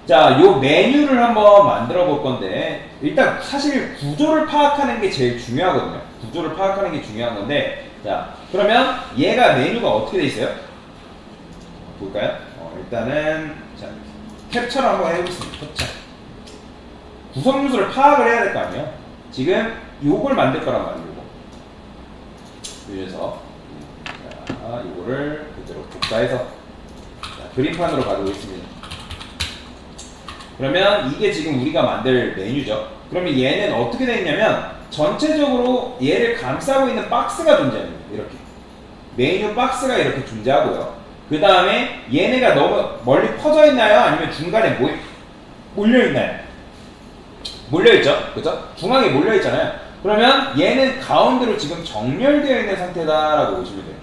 자, 요 메뉴를 한번 만들어 볼 건데, 일단 사실 구조를 파악하는 게 제일 중요하거든요. 구조를 파악하는 게 중요한 건데, 자, 그러면 얘가 메뉴가 어떻게 돼 있어요? 볼까요? 일단은, 자, 캡처를 한번 해보겠습니다. 캡처. 구성 요소를 파악을 해야 될 거 아니에요? 지금 요걸 만들 거란 말이에요. 요거. 이 녀석. 자, 요거를 그대로 복사해서 자, 그림판으로 가져오겠습니다. 그러면 이게 지금 우리가 만들 메뉴죠. 그러면 얘는 어떻게 되어 있냐면 전체적으로 얘를 감싸고 있는 박스가 존재합니다. 이렇게 메뉴 박스가 이렇게 존재하고요. 그 다음에 얘네가 너무 멀리 퍼져 있나요? 아니면 중간에 몰려 있나요? 몰려 있죠. 그죠? 중앙에 몰려 있잖아요. 그러면 얘는 가운데로 지금 정렬되어 있는 상태다라고 보시면 돼요.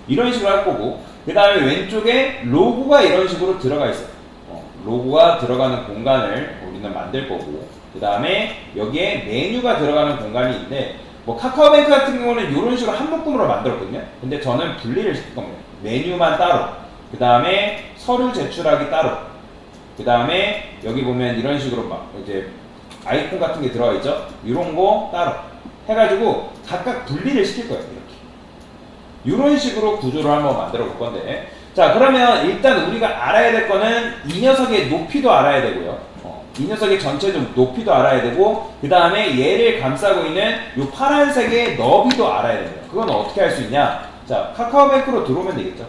이런 식으로 할 거고, 그 다음에 왼쪽에 로고가 이런 식으로 들어가 있어요. 로고가 들어가는 공간을 우리는 만들 거고, 그 다음에 여기에 메뉴가 들어가는 공간이 있는데, 뭐 카카오뱅크 같은 경우는 이런 식으로 한 묶음으로 만들었거든요. 근데 저는 분리를 시킬 겁니다. 메뉴만 따로, 그 다음에 서류 제출하기 따로, 그 다음에 여기 보면 이런 식으로 막 이제 아이콘 같은 게 들어가 있죠. 이런 거 따로 해가지고 각각 분리를 시킬 거예요. 이렇게 이런 식으로 구조를 한번 만들어 볼 건데, 자, 그러면 일단 우리가 알아야 될 거는 이 녀석의 높이도 알아야 되고요. 이 녀석의 전체적 높이도 알아야 되고, 그 다음에 얘를 감싸고 있는 이 파란색의 너비도 알아야 됩니다. 그건 어떻게 할 수 있냐? 자, 카카오뱅크로 들어오면 되겠죠.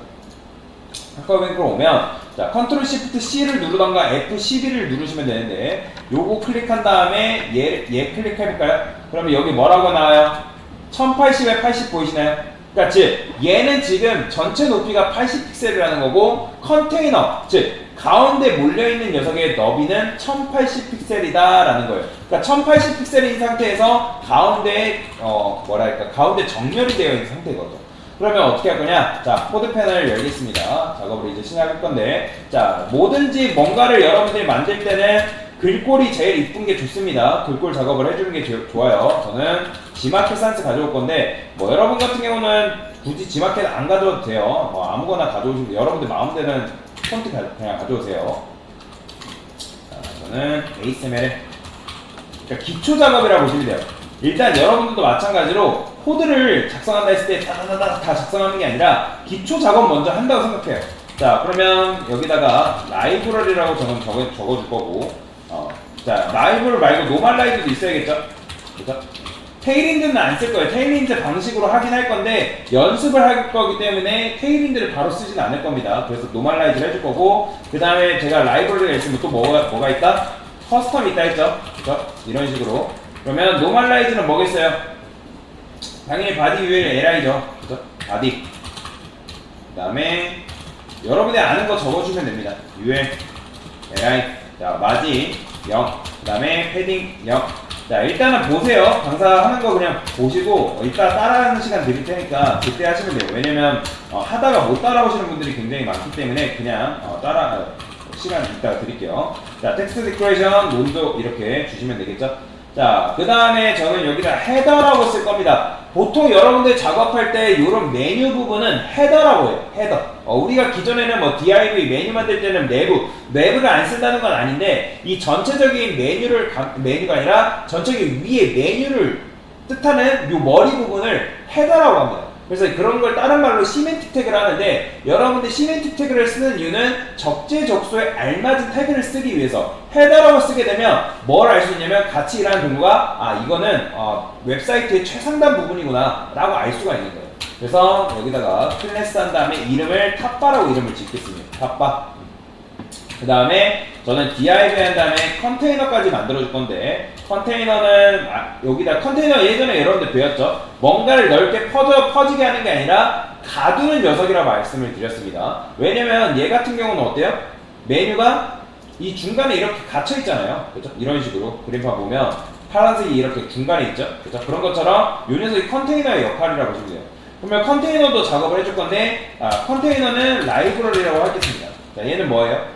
카카오뱅크로 오면, 자, 컨트롤 시프트 C를 누르던가 F12를 누르시면 되는데, 요거 클릭한 다음에 얘 클릭해볼까요? 그러면 여기 뭐라고 나와요? 1080에 80 보이시나요? 그러니까 즉 얘는 지금 전체 높이가 80픽셀이라는 거고, 컨테이너 즉 가운데 몰려있는 녀석의 너비는 1080픽셀이다 라는 거예요. 그러니까 1080픽셀인 상태에서 가운데 뭐랄까 가운데 정렬이 되어 있는 상태거든요. 그러면 어떻게 할 거냐? 자, 코드 패널을 열겠습니다. 작업을 이제 시작할 건데, 자, 뭐든지 뭔가를 여러분들이 만들 때는 글꼴이 제일 이쁜 게 좋습니다. 글꼴 작업을 해주는 게 좋아요. 저는 지마켓 산스 가져올 건데, 뭐 여러분 같은 경우는 굳이 지마켓 안 가져도 돼요. 뭐 아무거나 가져오시면 여러분들 마음대로 폰트 그냥 가져오세요. 자, 저는 ASML, 그러니까 기초 작업이라고 보시면 돼요. 일단 여러분들도 마찬가지로 코드를 작성한다 했을 때 다다다다 다 작성하는 게 아니라 기초 작업 먼저 한다고 생각해요. 자, 그러면 여기다가 라이브러리라고 저는 적어줄 거고, 자, 라이브러리 말고 노멀라이즈도 있어야겠죠? 그죠? 테일인드는 안 쓸 거예요. 테일인드 방식으로 하긴 할 건데 연습을 할 거기 때문에 테일인드를 바로 쓰진 않을 겁니다. 그래서 노멀라이즈를 해줄 거고, 그 다음에 제가 라이브러리가 있으면 또 뭐가 있다? 커스텀 있다 했죠? 그죠? 이런 식으로. 그러면 노멀라이즈는 뭐겠어요? 당연히 바디 UL LI죠. 그죠? 바디. 그 다음에 여러분이 아는 거 적어주면 됩니다. UL LI. 자, 마진 0. 그 다음에 패딩 0. 자, 일단은 보세요. 강사하는 거 그냥 보시고 이따 따라하는 시간 드릴 테니까 그때 하시면 돼요. 왜냐면 하다가 못 따라오시는 분들이 굉장히 많기 때문에 그냥 시간 이따가 드릴게요. 자, 텍스트 디코레이션 논도 이렇게 주시면 되겠죠. 자, 그 다음에 저는 여기다 헤더라고 쓸 겁니다. 보통 여러분들 작업할 때 이런 메뉴 부분은 헤더라고 해요. 헤더. 우리가 기존에는 뭐 div 메뉴 만들 때는 내부를 안 쓴다는 건 아닌데, 이 전체적인 메뉴가 아니라 전체적인 위에 메뉴를 뜻하는 이 머리 부분을 헤더라고 합니다. 그래서 그런 걸 다른 말로 시멘틱 태그를 하는데, 여러분들 시멘틱 태그를 쓰는 이유는 적재적소에 알맞은 태그를 쓰기 위해서. 헤더라고 쓰게 되면 뭘 알 수 있냐면 같이 일하는 동료가 이거는 웹사이트의 최상단 부분이구나 라고 알 수가 있는 거예요. 그래서 여기다가 클래스 한 다음에 이름을 탑바라고 이름을 짓겠습니다. 탑바. 그 다음에 저는 div 한 다음에 컨테이너까지 만들어 줄 건데, 컨테이너는 여기다 컨테이너 예전에 여러분들 배웠죠? 뭔가를 넓게 퍼지게 하는 게 아니라 가두는 녀석이라고 말씀을 드렸습니다. 왜냐면 얘 같은 경우는 어때요? 메뉴가 이 중간에 이렇게 갇혀 있잖아요. 그렇죠? 이런 식으로 그림판 보면 파란색이 이렇게 중간에 있죠. 그렇죠? 그런 것처럼 이 녀석이 컨테이너의 역할이라고 보시면 돼요. 그러면 컨테이너도 작업을 해줄 건데, 컨테이너는 라이브러리라고 하겠습니다. 자, 얘는 뭐예요?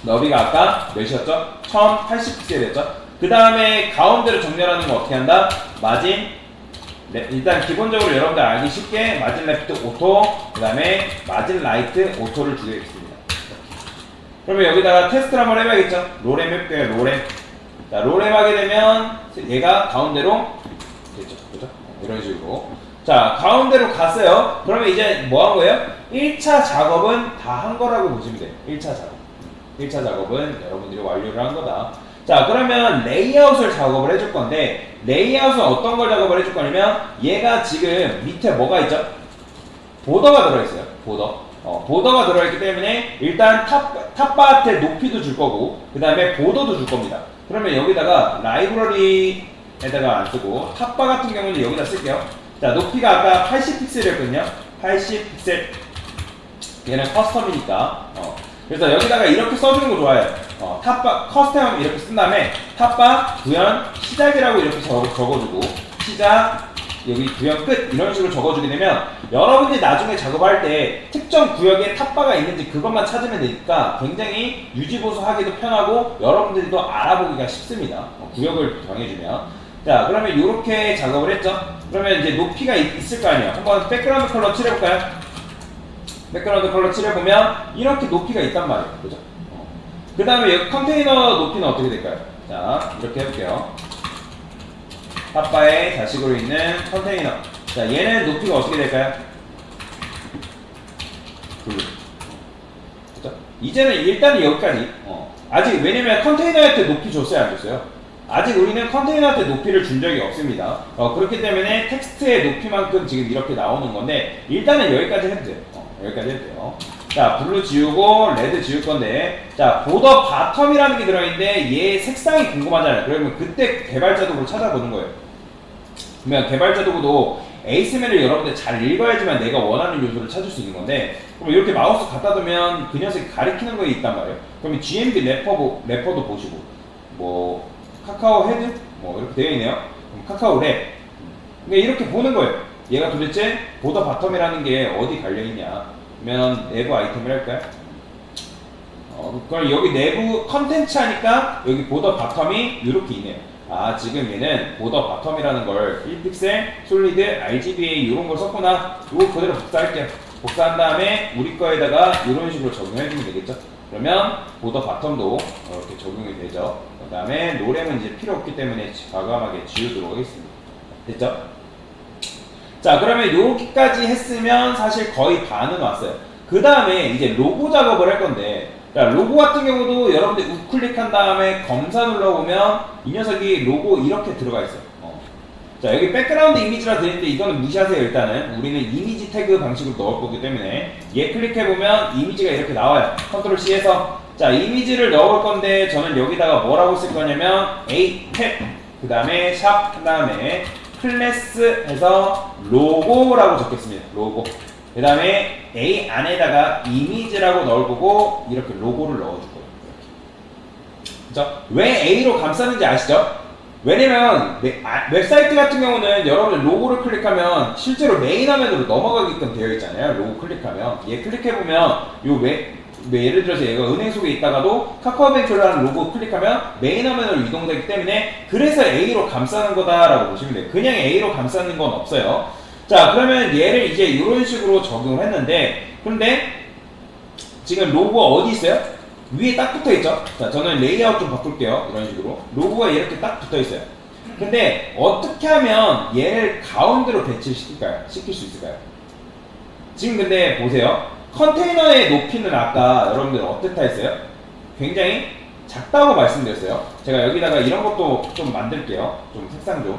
너비가 아까 몇이었죠? 1080픽셀이었죠? 그 다음에 가운데로 정렬하는 거 어떻게 한다? 마진, 일단 기본적으로 여러분들 알기 쉽게 마진 레프트 오토, 그 다음에 마진 라이트 오토를 주겠습니다. 그러면 여기다가 테스트를 한번 해봐야겠죠. 로렘 해볼게요. 로렘. 자, 로렘 하게 되면 얘가 가운데로 됐죠. 그죠? 이런 식으로. 자, 가운데로 갔어요. 그러면 이제 뭐 한 거예요? 1차 작업은 다 한 거라고 보시면 돼요. 1차 작업. 1차 작업은 여러분들이 완료를 한 거다. 자, 그러면 레이아웃을 작업을 해줄 건데, 레이아웃은 어떤 걸 작업을 해줄 거냐면, 얘가 지금 밑에 뭐가 있죠? 보더가 들어있어요. 보더. 보더가 들어있기 때문에 일단 탑바한테 높이도 줄 거고, 그 다음에 보더도 줄 겁니다. 그러면 여기다가 라이브러리에다가 안 쓰고, 탑바 같은 경우는 여기다 쓸게요. 자, 높이가 아까 80픽셀이었거든요. 80픽셀. 얘는 커스텀이니까. 그래서 여기다가 이렇게 써주는 거 좋아요. 탑바, 커스텀 이렇게 쓴 다음에, 탑바, 구현, 시작이라고 이렇게 적어주고, 시작, 여기 구현 끝 이런 식으로 적어주게 되면 여러분들이 나중에 작업할 때 특정 구역에 탑바가 있는지 그것만 찾으면 되니까 굉장히 유지보수하기도 편하고 여러분들도 알아보기가 쉽습니다. 구역을 정해주면. 자, 그러면 이렇게 작업을 했죠. 그러면 이제 높이가 있을 거 아니에요. 한번 백그라운드 컬러 칠해볼까요? 백그라운드 컬러 칠해보면 이렇게 높이가 있단 말이에요. 그죠? 그 다음에 여기 컨테이너 높이는 어떻게 될까요? 자, 이렇게 해볼게요. 탑바에 자식으로 있는 컨테이너. 자, 얘는 높이가 어떻게 될까요? 블루. 그죠? 이제는 일단은 여기까지. 아직 왜냐면 컨테이너한테 높이 줬어요, 안 줬어요? 아직 우리는 컨테이너한테 높이를 준 적이 없습니다. 그렇기 때문에 텍스트의 높이만큼 지금 이렇게 나오는 건데 일단은 여기까지 해도 돼요. 여기까지 해도 돼요. 자, 블루 지우고 레드 지울 건데, 자, 보더 바텀이라는 게 들어있는데 얘 색상이 궁금하잖아요. 그러면 그때 개발자 도구를 찾아보는 거예요. 그러면 개발자 도구도 에이스맨을 여러분들 잘 읽어야지만 내가 원하는 요소를 찾을 수 있는 건데, 그럼 이렇게 마우스 갖다 두면 그 녀석이 가리키는 거에 있단 말이에요. 그러면 GMB 래퍼도 보시고, 뭐 카카오 헤드 뭐 이렇게 되어 있네요. 그럼 카카오 랩. 그러니까 이렇게 보는 거예요. 얘가 도대체 보더 바텀이라는 게 어디 달려 있냐? 그러면 내부 아이템을 할까요? 그럼 여기 내부 컨텐츠 하니까 여기 보더 바텀이 이렇게 있네요. 아, 지금 얘는 보더 바텀이라는 걸 1픽셀, 솔리드, RGBA 이런 걸 썼구나. 이거 그대로 복사할게요. 복사한 다음에 우리 거에다가 이런 식으로 적용해주면 되겠죠. 그러면 보더 바텀도 이렇게 적용이 되죠. 그 다음에 노래는 이제 필요 없기 때문에 과감하게 지우도록 하겠습니다. 됐죠? 자, 그러면 여기까지 했으면 사실 거의 반은 왔어요. 그 다음에 이제 로고 작업을 할 건데, 자, 로고 같은 경우도 여러분들 우클릭한 다음에 검사 눌러보면 이 녀석이 로고 이렇게 들어가 있어요. 자, 여기 백그라운드 이미지라 되는데 이거는 무시하세요. 일단은 우리는 이미지 태그 방식으로 넣을 거기 때문에 얘 클릭해보면 이미지가 이렇게 나와요. 컨트롤 C에서. 자, 이미지를 넣을 건데 저는 여기다가 뭐라고 쓸 거냐면 A 탭, 그 다음에 샵, 그 다음에 클래스 해서 로고라고 적겠습니다. 로고. 그 다음에 A 안에다가 이미지라고 넣을 거고 이렇게 로고를 넣어줄 거예요. 그죠? 왜 A로 감싸는지 아시죠? 왜냐면 웹사이트 같은 경우는 여러분들 로고를 클릭하면 실제로 메인 화면으로 넘어가게끔 되어 있잖아요. 로고 클릭하면. 얘 클릭해보면 예를 들어서 얘가 은행 속에 있다가도 카카오뱅크라는 로고 클릭하면 메인 화면으로 이동되기 때문에 그래서 A로 감싸는 거다라고 보시면 돼요. 그냥 A로 감싸는 건 없어요. 자, 그러면 얘를 이제 이런 식으로 적용을 했는데, 그런데 지금 로고가 어디 있어요? 위에 딱 붙어 있죠? 자, 저는 레이아웃 좀 바꿀게요. 이런 식으로. 로고가 이렇게 딱 붙어 있어요. 근데 어떻게 하면 얘를 가운데로 배치시킬까요? 시킬 수 있을까요? 지금 근데 보세요. 컨테이너의 높이는 아까 여러분들 어떻다 했어요? 굉장히 작다고 말씀드렸어요. 제가 여기다가 이런 것도 좀 만들게요. 좀 색상 좀.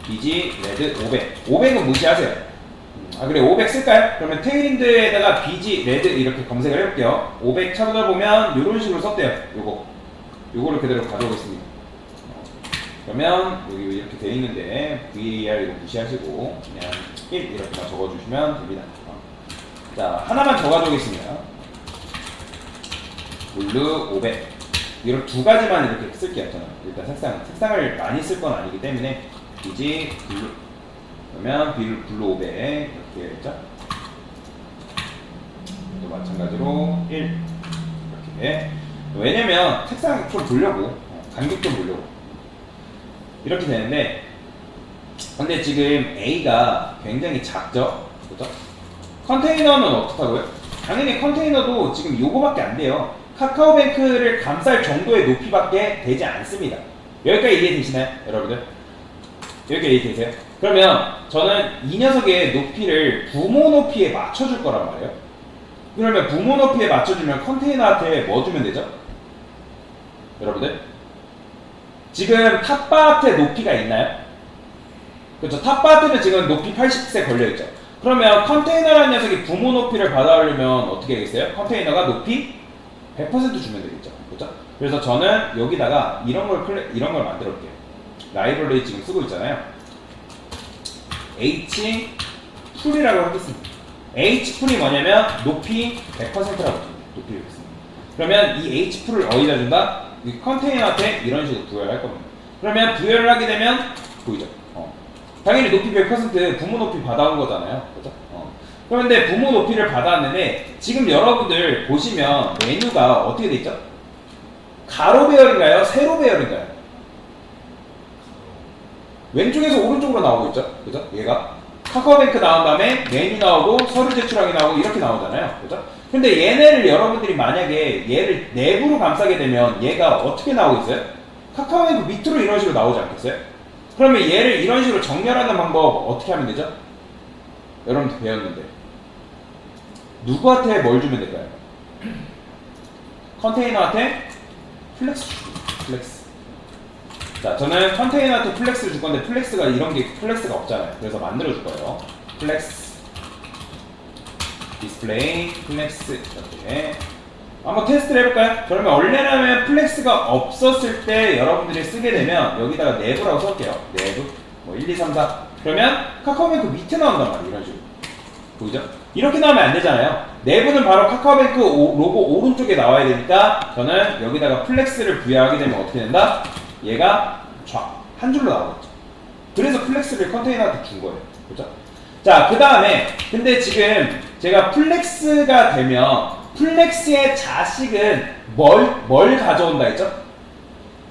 비지 레드 500. 500은 무시하세요. 아, 그래 500 쓸까요? 그러면 테일인드에다가 비지 레드 이렇게 검색을 해볼게요. 500 찾아보면 이런 식으로 썼대요. 요거를 그대로 가져오겠습니다. 그러면 여기 이렇게 돼 있는데 VAR 이거 무시하시고 그냥 1 이렇게만 적어주시면 됩니다. 자, 하나만 더 가져오겠습니다. 블루 500. 이런 두 가지만 이렇게 쓸게요. 저는 일단 색상을 많이 쓸 건 아니기 때문에 비지 블루. 그러면 블루 500 이렇게 했죠. 또 마찬가지로 1 이렇게. 왜냐면 색상 좀 보려고 간격 좀 보려고 이렇게 되는데, 근데 지금 A가 굉장히 작죠, 그죠? 컨테이너는 어떻다고요? 당연히 컨테이너도 지금 요거밖에 안 돼요. 카카오뱅크를 감쌀 정도의 높이밖에 되지 않습니다. 여기까지 이해되시나요, 여러분들? 여기까지 이해되세요? 그러면 저는 이 녀석의 높이를 부모 높이에 맞춰줄 거란 말이에요. 그러면 부모 높이에 맞춰주면 컨테이너한테 뭐 주면 되죠? 여러분들? 지금 탑바한테 높이가 있나요? 그렇죠. 탑바한테는 지금 높이 80세 걸려있죠. 그러면 컨테이너라는 녀석이 부모 높이를 받아오려면 어떻게 하겠어요? 컨테이너가 높이 100% 주면 되겠죠. 그렇죠? 그래서 저는 여기다가 이런 걸 만들어 볼게요. 라이브러리 지금 쓰고 있잖아요. h 풀이라고 하겠습니다. h 풀이 뭐냐면 높이 100%라고 합니다. 높이 100%. 그러면 이 h 풀을 어디다 준다? 이 컨테이너한테 이런 식으로 부여를 할 겁니다. 그러면 부여를 하게 되면 보이죠? 당연히 높이 100% 부모 높이 받아온 거잖아요. 그죠? 그런데 부모 높이를 받았는데 지금 여러분들 보시면 메뉴가 어떻게 돼 있죠? 가로 배열인가요? 세로 배열인가요? 왼쪽에서 오른쪽으로 나오고 있죠? 그죠? 얘가 카카오뱅크 나온 다음에 메뉴 나오고 서류 제출하기 나오고 이렇게 나오잖아요. 그죠? 근데 얘네를 여러분들이 만약에 얘를 내부로 감싸게 되면 얘가 어떻게 나오고 있어요? 카카오뱅크 밑으로 이런 식으로 나오지 않겠어요? 그러면 얘를 이런 식으로 정렬하는 방법 어떻게 하면 되죠? 여러분들 배웠는데 누구한테 뭘 주면 될까요? 컨테이너한테 플렉스 줍니다. 플렉스. 자, 저는 컨테이너한테 플렉스를 줄 건데 플렉스가 이런 게 플렉스가 없잖아요. 그래서 만들어 줄 거예요. 플렉스 디스플레이 플렉스 이렇게 한번 테스트를 해볼까요? 그러면 원래라면 플렉스가 없었을 때 여러분들이 쓰게 되면 여기다가 내부라고 쓸게요. 내부 뭐 1, 2, 3, 4 그러면 카카오뱅크 밑에 나온단 말이에요. 이런 식으로 보이죠? 이렇게 나오면 안 되잖아요. 내부는 바로 카카오뱅크 로고 오른쪽에 나와야 되니까 저는 여기다가 플렉스를 부여하게 되면 어떻게 된다? 얘가 한 줄로 나오겠죠. 그래서 플렉스를 컨테이너한테 준 거예요. 그렇죠? 자, 그 다음에 근데 지금 제가 플렉스가 되면 플렉스의 자식은 뭘 가져온다 했죠?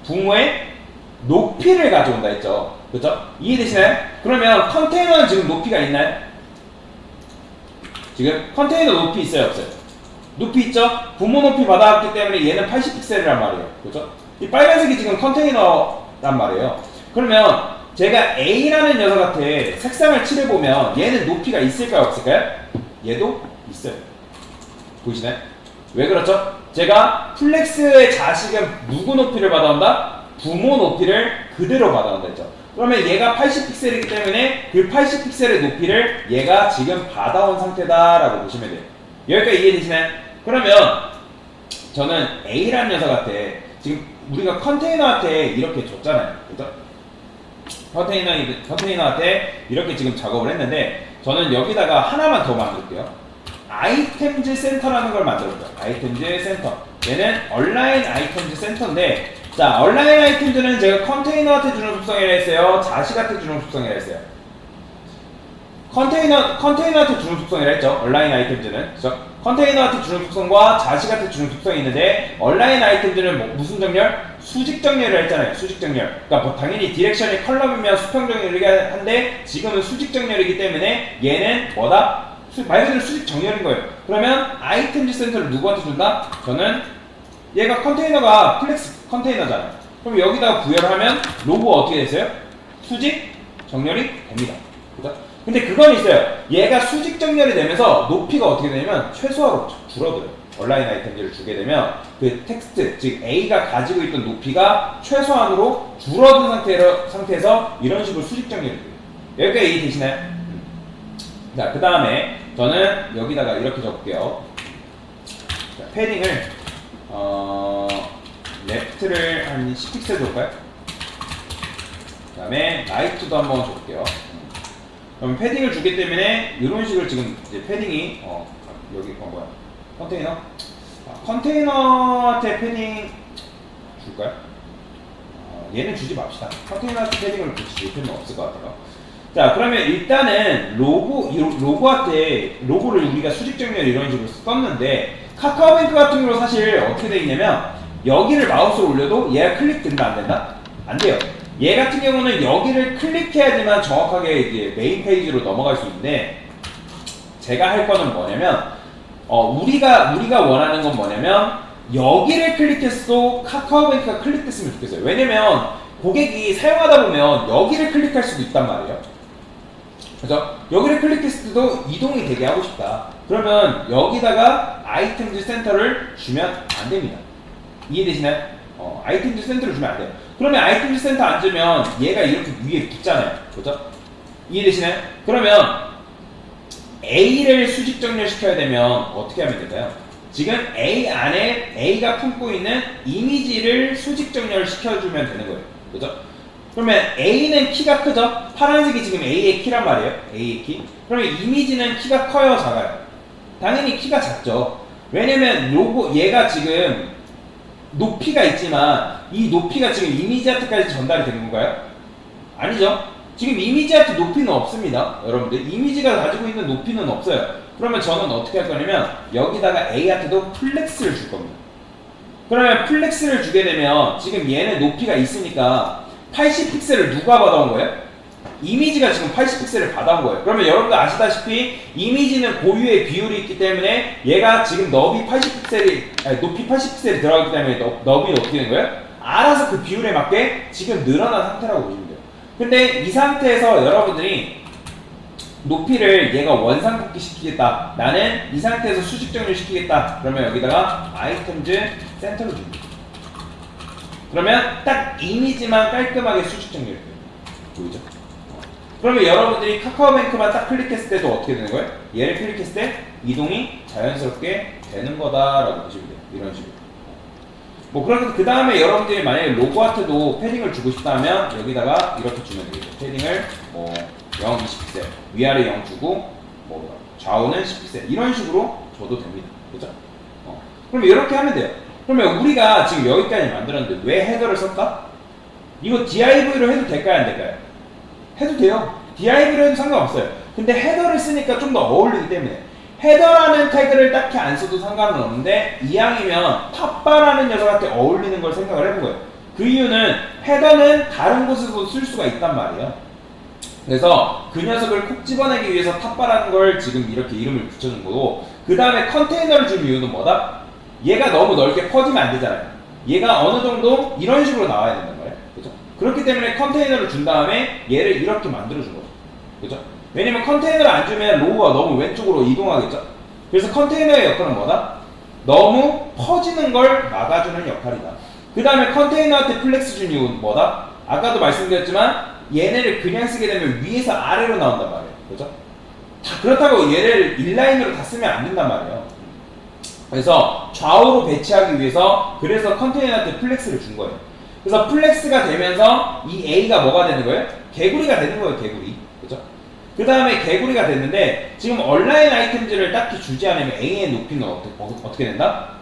부모의 높이를 가져온다 했죠. 그렇죠? 이해되시나요? 그러면 컨테이너는 지금 높이가 있나요? 지금 컨테이너 높이 있어요, 없어요? 높이 있죠? 부모 높이 받아왔기 때문에 얘는 80픽셀이란 말이에요. 그렇죠? 이 빨간색이 지금 컨테이너란 말이에요. 그러면 제가 A라는 녀석한테 색상을 칠해보면 얘는 높이가 있을까요, 없을까요? 얘도 있어요. 보이시나요? 왜 그렇죠? 제가 플렉스의 자식은 누구 높이를 받아온다? 부모 높이를 그대로 받아온다 했죠. 그러면 얘가 80픽셀이기 때문에 그 80픽셀의 높이를 얘가 지금 받아온 상태다라고 보시면 돼요. 여기까지 이해되시나요? 그러면 저는 A라는 녀석한테 지금 우리가 컨테이너한테 이렇게 줬잖아요. 그죠? 컨테이너한테 이렇게 지금 작업을 했는데 저는 여기다가 하나만 더 만들게요. 아이템즈 센터라는 걸 만들었어요. 아이템즈 센터. 얘는 온라인 아이템즈 센터인데 자, 온라인 아이템즈는 제가 컨테이너한테 주는 속성이라 했어요. 자식한테 주는 속성이라 했어요. 컨테이너한테 주는 속성이라 했죠. 온라인 아이템즈는. 그렇죠? 컨테이너한테 주는 속성과 자식한테 주는 속성이 있는데 온라인 아이템즈는 무슨 정렬? 수직 정렬을 했잖아요. 수직 정렬. 그러니까 뭐 당연히 디렉션이 컬럼이면 수평 정렬이긴 한데 지금은 수직 정렬이기 때문에 얘는 뭐다? 말 그대로 수직 정렬인 거예요. 그러면 아이템즈 센터를 누구한테 준다? 저는 얘가 컨테이너가 플렉스 컨테이너잖아요. 그럼 여기다가 부여를 하면 로고가 어떻게 됐어요? 수직 정렬이 됩니다. 그죠? 근데 그건 있어요. 얘가 수직 정렬이 되면서 높이가 어떻게 되냐면 최소화로 줄어들어요. 온라인 아이템들을 주게 되면 그 텍스트, 즉 A가 가지고 있던 높이가 최소한으로 줄어든 상태에서 이런 식으로 수직 정렬이 돼요. 여기까지 이해되시나요? 자, 그 다음에 저는 여기다가 이렇게 적을게요. 자, 패딩을 레프트를 한 10픽셀 줄까요? 그 다음에 라이트도 한번 줘볼게요. 그럼 패딩을 주기 때문에 이런 식으로 지금 이제 패딩이 여기 뭐야 컨테이너? 컨테이너한테 패딩 줄까요? 얘는 주지 맙시다. 컨테이너한테 패딩을 줄 필요는 없을 것 같아요. 자, 그러면 일단은 로고를 우리가 수직정렬 이런 식으로 썼는데 카카오뱅크 같은 경우는 사실 어떻게 되어 있냐면 여기를 마우스로 올려도 얘가 클릭된다 안 된다? 안 돼요. 얘 같은 경우는 여기를 클릭해야지만 정확하게 이제 메인 페이지로 넘어갈 수 있는데 제가 할 거는 뭐냐면 우리가 원하는 건 뭐냐면 여기를 클릭했어도 카카오뱅크가 클릭됐으면 좋겠어요. 왜냐면 고객이 사용하다 보면 여기를 클릭할 수도 있단 말이에요. 그래서 여기를 클릭했을 때도 이동이 되게 하고 싶다. 그러면 여기다가 아이템즈 센터를 주면 안 됩니다. 이해되시나요? 아이템즈 센터를 주면 안 돼요. 그러면 아이템즈 센터 안 주면 얘가 이렇게 위에 붙잖아요. 그죠? 이해되시나요? 그러면 A를 수직 정렬시켜야 되면 어떻게 하면 될까요? 지금 A 안에 A가 품고 있는 이미지를 수직 정렬시켜주면 되는 거예요. 그죠? 그러면 A는 키가 크죠? 파란색이 지금 A의 키란 말이에요. A의 키. 그러면 이미지는 키가 커요, 작아요? 당연히 키가 작죠. 왜냐면 얘가 지금 높이가 있지만 이 높이가 지금 이미지 아트까지 전달이 되는 건가요? 아니죠. 지금 이미지 아트 높이는 없습니다. 여러분들 이미지가 가지고 있는 높이는 없어요. 그러면 저는 어떻게 할 거냐면 여기다가 A 아트도 플렉스를 줄 겁니다. 그러면 플렉스를 주게 되면 지금 얘는 높이가 있으니까 80픽셀을 누가 받아온 거예요? 이미지가 지금 80픽셀을 받아온 거예요. 그러면 여러분들 아시다시피 이미지는 고유의 비율이 있기 때문에 얘가 지금 높이 80픽셀이 들어가기 때문에 너비는 어떻게 되는 거예요? 알아서 그 비율에 맞게 지금 늘어난 상태라고 보시면 돼요. 근데 이 상태에서 여러분들이 높이를 얘가 원상복귀 시키겠다. 나는 이 상태에서 수직 정렬 시키겠다. 그러면 여기다가 아이템즈 센터를 줍니다. 그러면 딱 이미지만 깔끔하게 수직 정렬이 돼요. 보이죠? 그러면 여러분들이 카카오뱅크만 딱 클릭했을 때도 어떻게 되는 거예요? 얘를 클릭했을 때 이동이 자연스럽게 되는 거다라고 보시면 돼요. 이런 식으로. 뭐 그럼 그 다음에 여러분들이 만약에 로고 아트도 패딩을 주고 싶다면 여기다가 이렇게 주면 되겠죠. 패딩을 뭐 0, 20픽셀, 위아래 0 주고 뭐 좌우는 10픽셀 이런 식으로 줘도 됩니다. 그죠? 그럼 이렇게 하면 돼요. 그러면 우리가 지금 여기까지 만들었는데 왜 헤더를 썼다? 이거 DIV로 해도 될까요? 안 될까요? 해도 돼요. DIV로 해도 상관없어요. 근데 헤더를 쓰니까 좀 더 어울리기 때문에 헤더라는 태그를 딱히 안 써도 상관은 없는데 이왕이면 탑바라는 녀석한테 어울리는 걸 생각을 해본 거예요. 그 이유는 헤더는 다른 곳에서 쓸 수가 있단 말이에요. 그래서 그 녀석을 콕 집어내기 위해서 탑바라는 걸 지금 이렇게 이름을 붙여준 거고, 그 다음에 컨테이너를 준 이유는 뭐다? 얘가 너무 넓게 퍼지면 안 되잖아요. 얘가 어느 정도 이런 식으로 나와야 된단 말이에요. 그죠? 그렇기 때문에 컨테이너를 준 다음에 얘를 이렇게 만들어준 거죠. 그죠? 왜냐면 컨테이너를 안 주면 로고가 너무 왼쪽으로 이동하겠죠? 그래서 컨테이너의 역할은 뭐다? 너무 퍼지는 걸 막아주는 역할이다. 그 다음에 컨테이너한테 플렉스 준 이유는 뭐다? 아까도 말씀드렸지만 얘네를 그냥 쓰게 되면 위에서 아래로 나온단 말이에요. 그죠? 다 그렇다고 얘를 인라인으로 다 쓰면 안 된단 말이에요. 그래서 좌우로 배치하기 위해서 그래서 컨테이너한테 플렉스를 준 거예요. 그래서 플렉스가 되면서 이 A가 뭐가 되는 거예요? 개구리가 되는 거예요. 개구리. 그죠? 그 다음에 개구리가 됐는데 지금 온라인 아이템즈를 딱히 주지 않으면 A의 높이는 어떻게 된다?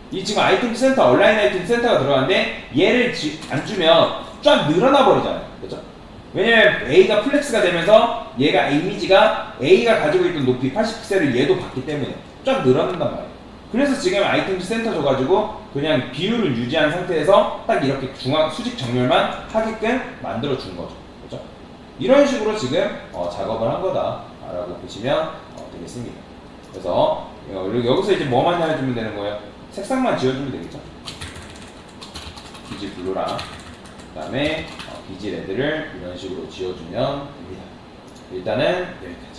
이 지금 아이템 센터, 온라인 아이템 센터가 들어가는데 얘를 안 주면 쫙 늘어나 버리잖아요. 그죠? 왜냐면 A가 플렉스가 되면서 얘가 이미지가 A가 가지고 있던 높이 80픽셀을 얘도 받기 때문에 쫙 늘어난단 말이에요. 그래서 지금 아이템즈 센터 줘가지고 그냥 비율을 유지한 상태에서 딱 이렇게 수직 정렬만 하게끔 만들어 준 거죠. 그죠? 이런 식으로 지금 작업을 한 거다라고 보시면 되겠습니다. 그래서 여기서 이제 뭐만 해주면 되는 거예요? 색상만 지워주면 되겠죠? 비지 블루랑 그 다음에 비지 레드를 이런 식으로 지워주면 됩니다. 일단은 여기까지.